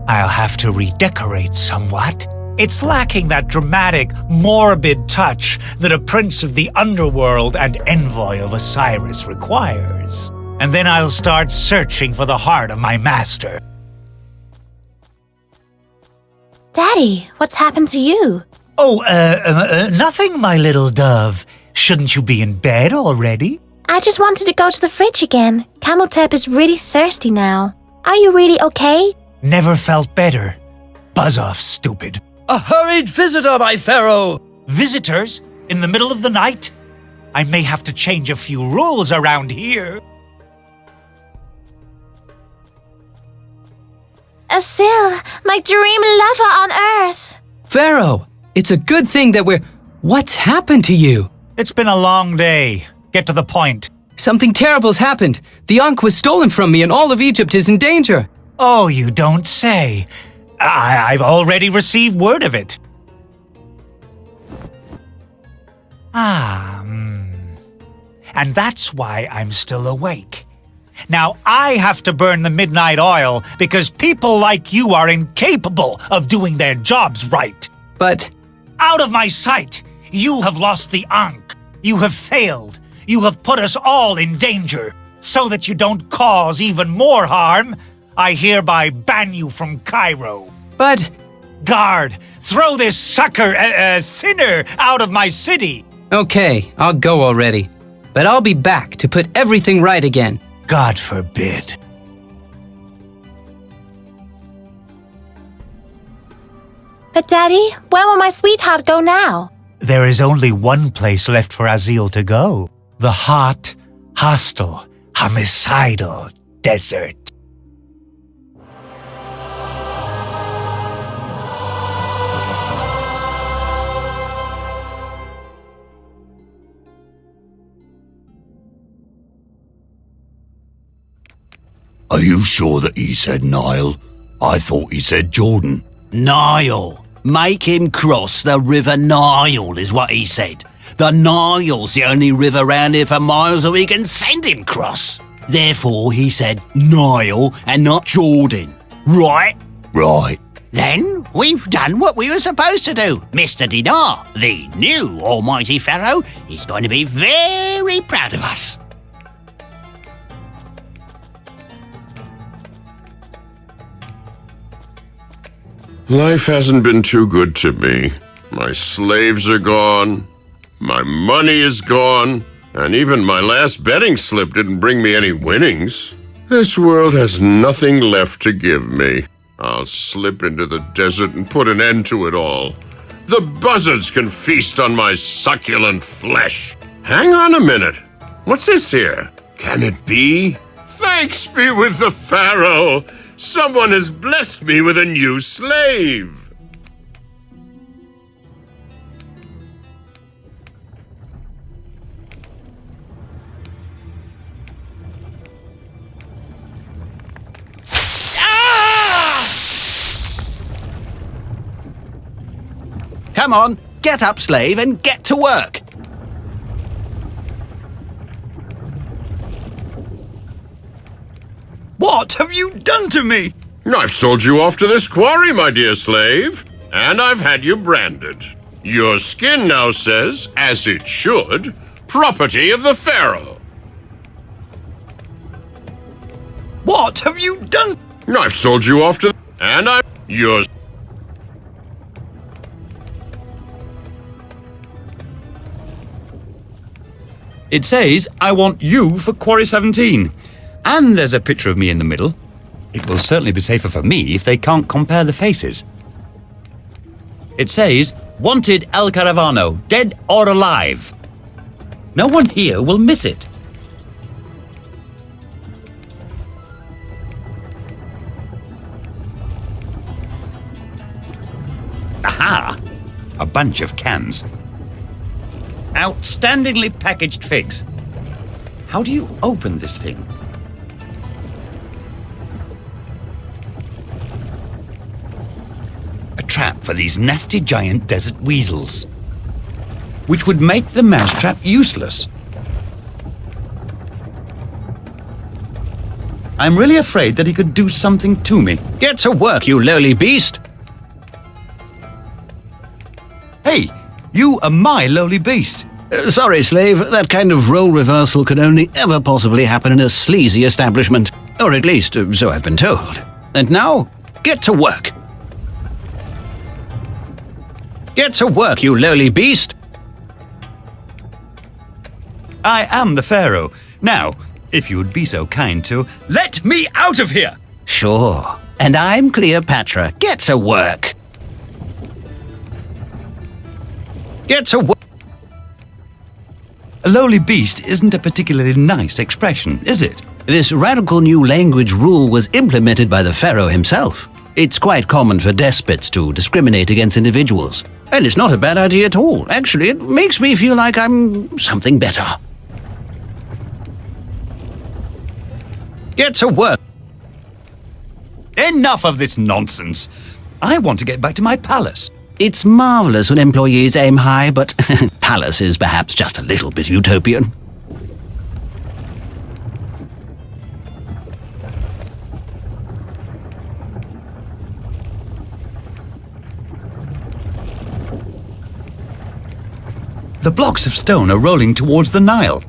I'll have to redecorate somewhat. It's lacking that dramatic, morbid touch that a prince of the underworld and envoy of Osiris requires. And then I'll start searching for the heart of my master. Daddy, what's happened to you? Oh, nothing, my little dove. Shouldn't you be in bed already? I just wanted to go to the fridge again. Camel-Tep is really thirsty now. Are you really okay? Never felt better. Buzz off, stupid. A hurried visitor, my pharaoh! Visitors? In the middle of the night? I may have to change a few rules around here. Asil, my dream lover on Earth. Pharaoh, it's a good thing that we're... What's happened to you? It's been a long day. Get to the point. Something terrible's happened. The Ankh was stolen from me and all of Egypt is in danger. Oh, you don't say. I've already received word of it. And that's why I'm still awake. Now I have to burn the midnight oil because people like you are incapable of doing their jobs right. But... Out of my sight! You have lost the Ankh. You have failed. You have put us all in danger. So that you don't cause even more harm, I hereby ban you from Cairo. But... Guard, throw this sinner out of my city. Okay, I'll go already. But I'll be back to put everything right again. God forbid. But Daddy, where will my sweetheart go now? There is only one place left for Asil to go. The hot, hostile, homicidal desert. Are you sure that he said Nile? I thought he said Jordan. Nile. Make him cross the River Nile, is what he said. The Nile's the only river round here for miles that we can send him cross. Therefore, he said Nile and not Jordan. Right? Right. Then we've done what we were supposed to do. Mr. Dinar, the new almighty pharaoh, is going to be very proud of us. Life hasn't been too good to me. My slaves are gone, my money is gone, and even my last betting slip didn't bring me any winnings. This world has nothing left to give me. I'll slip into the desert and put an end to it all. The buzzards can feast on my succulent flesh. Hang on a minute. What's this here? Can it be? Thanks be with the pharaoh. Someone has blessed me with a new slave. Come on, get up, slave, and get to work. What have you done to me? I've sold you off to this quarry, my dear slave, and I've had you branded. Your skin now says, as it should, property of the pharaoh. What have you done? I've sold you off to... and I'm... yours. It says, I want you for Quarry 17. And there's a picture of me in the middle. It will certainly be safer for me if they can't compare the faces. It says, Wanted El Caravano, dead or alive. No one here will miss it. Aha! A bunch of cans. Outstandingly packaged figs. How do you open this thing? A trap for these nasty giant desert weasels, which would make the mousetrap useless. I'm really afraid that he could do something to me. Get to work, you lowly beast! Hey, you are my lowly beast. Sorry, slave, that kind of role reversal could only ever possibly happen in a sleazy establishment. Or at least, so I've been told. And now, get to work. Get to work, you lowly beast! I am the Pharaoh. Now, if you would be so kind to let me out of here! Sure. And I'm Cleopatra. Get to work. Get to work. A lowly beast isn't a particularly nice expression, is it? This radical new language rule was implemented by the Pharaoh himself. It's quite common for despots to discriminate against individuals. And it's not a bad idea at all. Actually, it makes me feel like I'm something better. Get to work. Enough of this nonsense. I want to get back to my palace. It's marvelous when employees aim high, but palace is perhaps just a little bit utopian. The blocks of stone are rolling towards the Nile.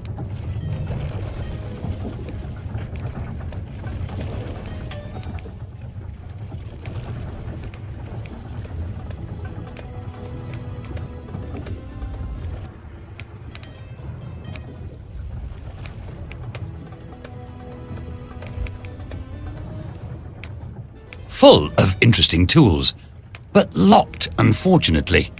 Full of interesting tools, but locked, unfortunately.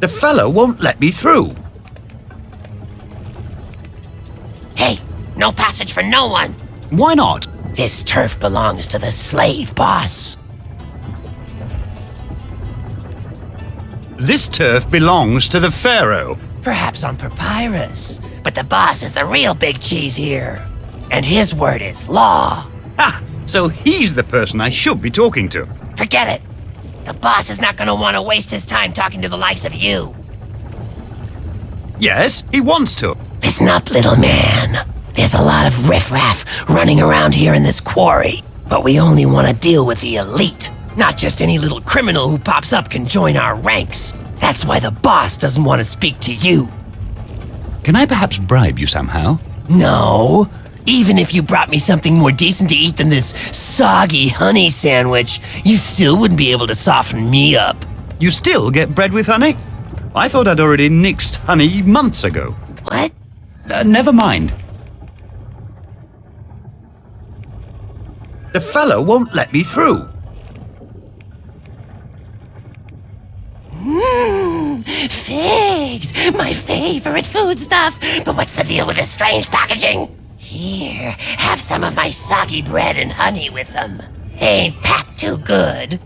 The fellow won't let me through. Hey, no passage for no one. Why not? This turf belongs to the slave boss. This turf belongs to the Pharaoh. Perhaps on papyrus, but the boss is the real big cheese here. And his word is law. Ah, so he's the person I should be talking to. Forget it. The boss is not gonna want to waste his time talking to the likes of you. Yes, he wants to. Listen up, little man. There's a lot of riffraff running around here in this quarry, but we only want to deal with the elite. Not just any little criminal who pops up can join our ranks. That's why the boss doesn't want to speak to you. Can I perhaps bribe you somehow? No. Even if you brought me something more decent to eat than this soggy honey sandwich, you still wouldn't be able to soften me up. You still get bread with honey? I thought I'd already nixed honey months ago. What? Never mind. The fellow won't let me through. Figs! My favorite foodstuff! But what's the deal with this strange packaging? Here, have some of my soggy bread and honey with them. They ain't packed too good.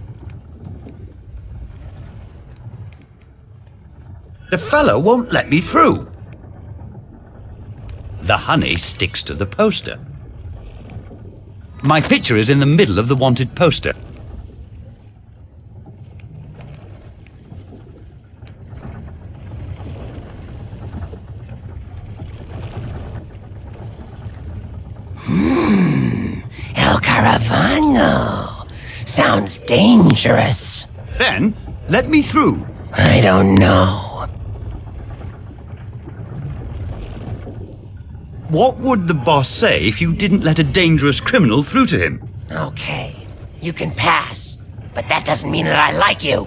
The fellow won't let me through. The honey sticks to the poster. My picture is in the middle of the wanted poster. El Caravano. Sounds dangerous. Then, let me through. I don't know. What would the boss say if you didn't let a dangerous criminal through to him? Okay, you can pass, but that doesn't mean that I like you.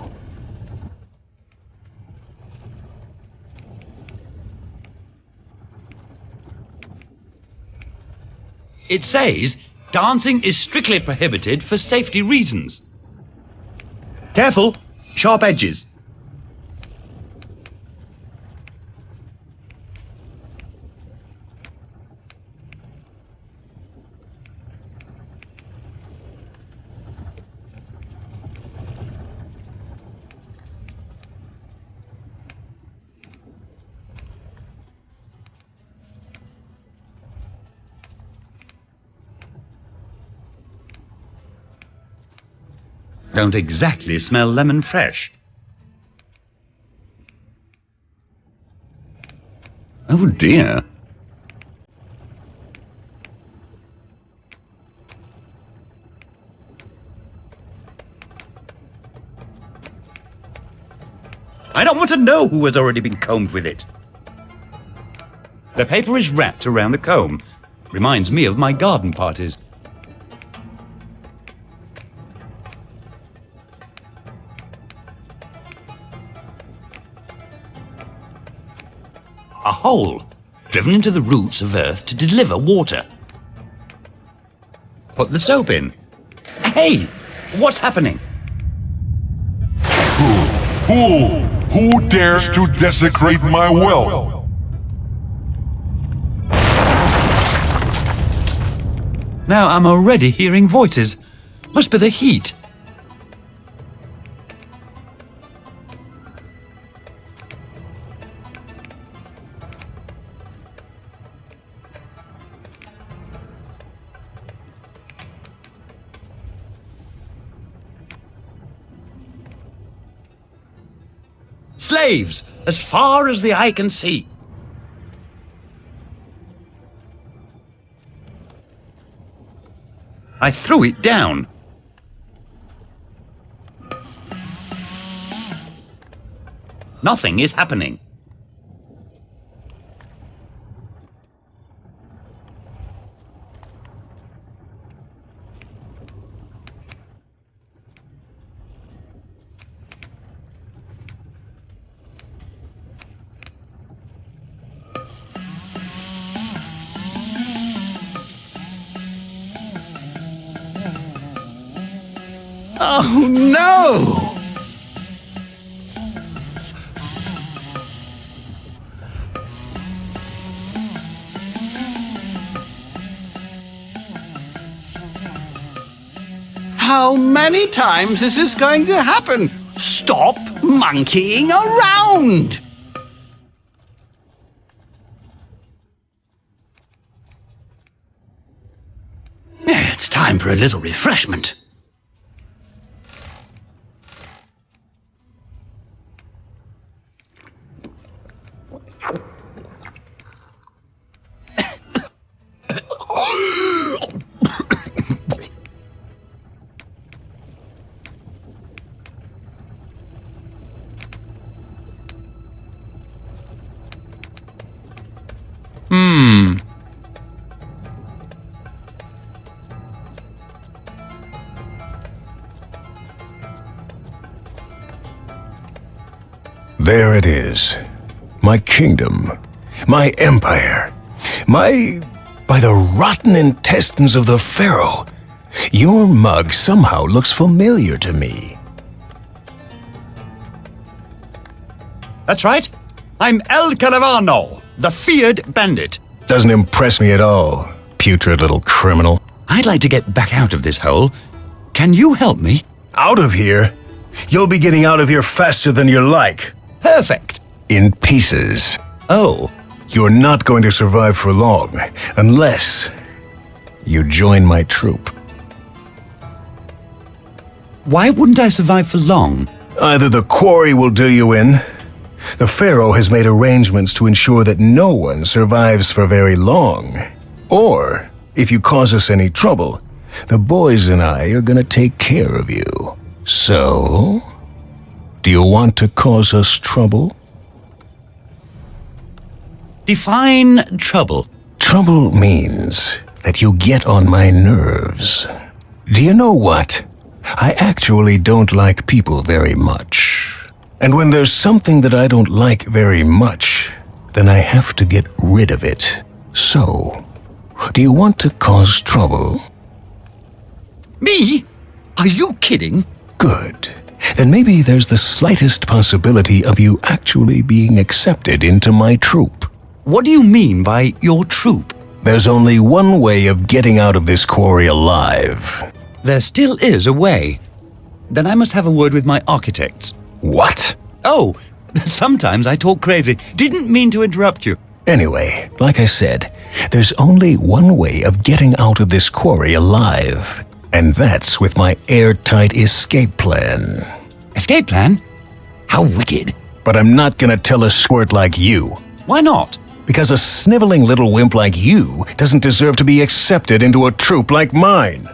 It says, dancing is strictly prohibited for safety reasons. Careful, sharp edges. Don't exactly smell lemon fresh. Oh dear. I don't want to know who has already been combed with it. The paper is wrapped around the comb. Reminds me of my garden parties. A hole driven into the roots of earth to deliver water. Put the soap in. Hey, what's happening? Who dares to desecrate my well? Now I'm already hearing voices. Must be the heat. Slaves, as far as the eye can see. I threw it down. Nothing is happening. Oh no! How many times is this going to happen? Stop monkeying around! It's time for a little refreshment. There it is. My kingdom. My empire. By the rotten intestines of the pharaoh. Your mug somehow looks familiar to me. That's right. I'm El Caravano, the feared bandit. Doesn't impress me at all, putrid little criminal. I'd like to get back out of this hole. Can you help me? Out of here? You'll be getting out of here faster than you like. Perfect. In pieces. Oh. You're not going to survive for long, unless you join my troop. Why wouldn't I survive for long? Either the quarry will do you in. The pharaoh has made arrangements to ensure that no one survives for very long. Or, if you cause us any trouble, the boys and I are gonna take care of you. So, do you want to cause us trouble? Define trouble. Trouble means that you get on my nerves. Do you know what? I actually don't like people very much. And when there's something that I don't like very much, then I have to get rid of it. So, do you want to cause trouble? Me? Are you kidding? Good. Then maybe there's the slightest possibility of you actually being accepted into my troop. What do you mean by your troop? There's only one way of getting out of this quarry alive. There still is a way. Then I must have a word with my architects. What? Oh, sometimes I talk crazy. Didn't mean to interrupt you. Anyway, like I said, there's only one way of getting out of this quarry alive. And that's with my airtight escape plan. Escape plan? How wicked. But I'm not gonna tell a squirt like you. Why not? because a sniveling little wimp like you doesn't deserve to be accepted into a troop like mine.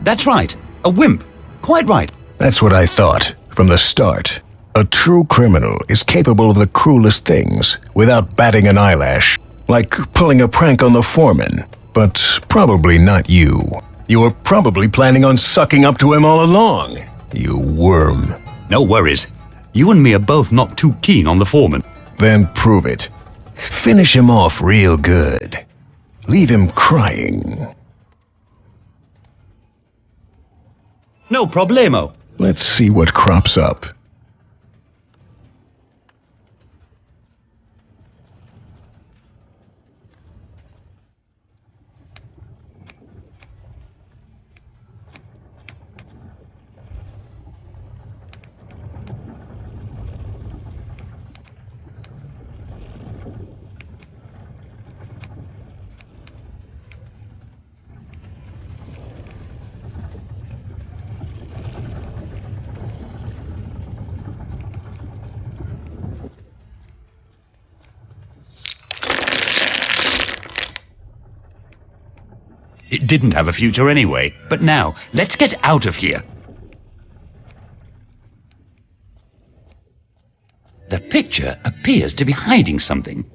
That's right. A wimp. Quite right. That's what I thought from the start. A true criminal is capable of the cruelest things without batting an eyelash, like pulling a prank on the foreman. But probably not you. You were probably planning on sucking up to him all along, you worm. No worries. You and me are both not too keen on the foreman. Then prove it. Finish him off real good. Leave him crying. No problemo. Let's see what crops up. It didn't have a future anyway. But now, let's get out of here. The picture appears to be hiding something.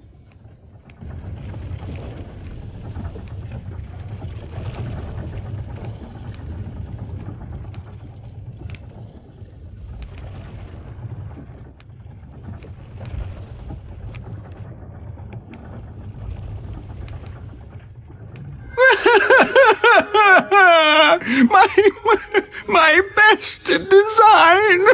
My best design.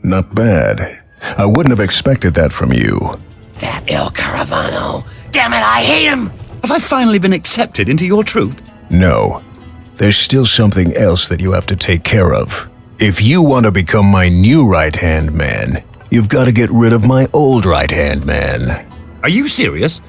Not bad. I wouldn't have expected that from you. That Il Caravano. Damn it, I hate him! Have I finally been accepted into your troop? No. There's still something else that you have to take care of. If you want to become my new right-hand man, you've got to get rid of my old right-hand man. Are you serious?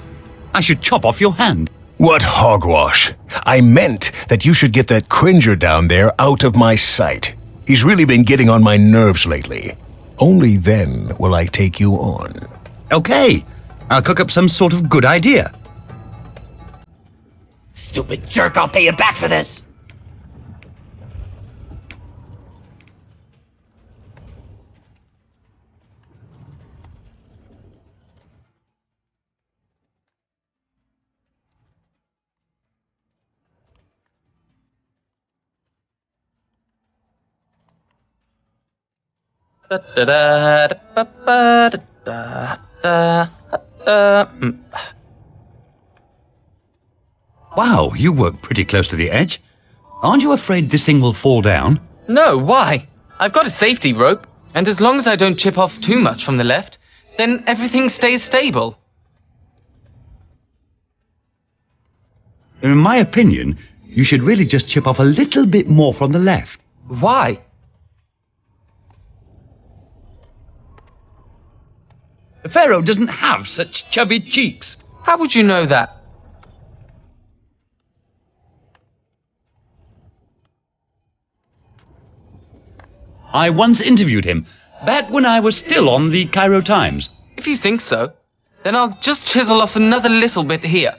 I should chop off your hand. What hogwash! I meant that you should get that cringer down there out of my sight. He's really been getting on my nerves lately. Only then will I take you on. Okay, I'll cook up some sort of good idea. Stupid jerk, I'll pay you back for this! Wow, you work pretty close to the edge. Aren't you afraid this thing will fall down? No, why? I've got a safety rope, and as long as I don't chip off too much from the left, then everything stays stable. In my opinion, you should really just chip off a little bit more from the left. Why? The Pharaoh doesn't have such chubby cheeks. How would you know that? I once interviewed him, back when I was still on the Cairo Times. If you think so, then I'll just chisel off another little bit here.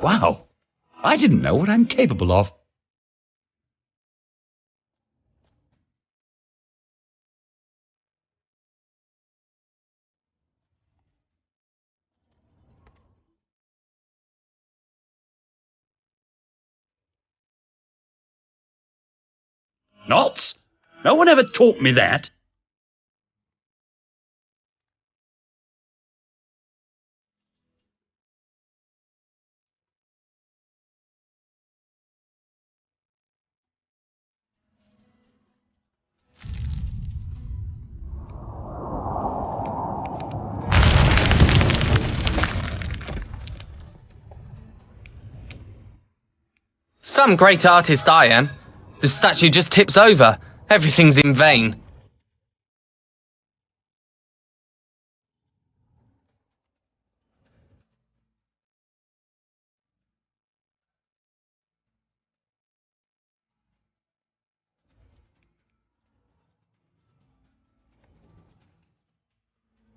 Wow, I didn't know what I'm capable of. Knots? No one ever taught me that. Some great artist I am. The statue just tips over. Everything's in vain.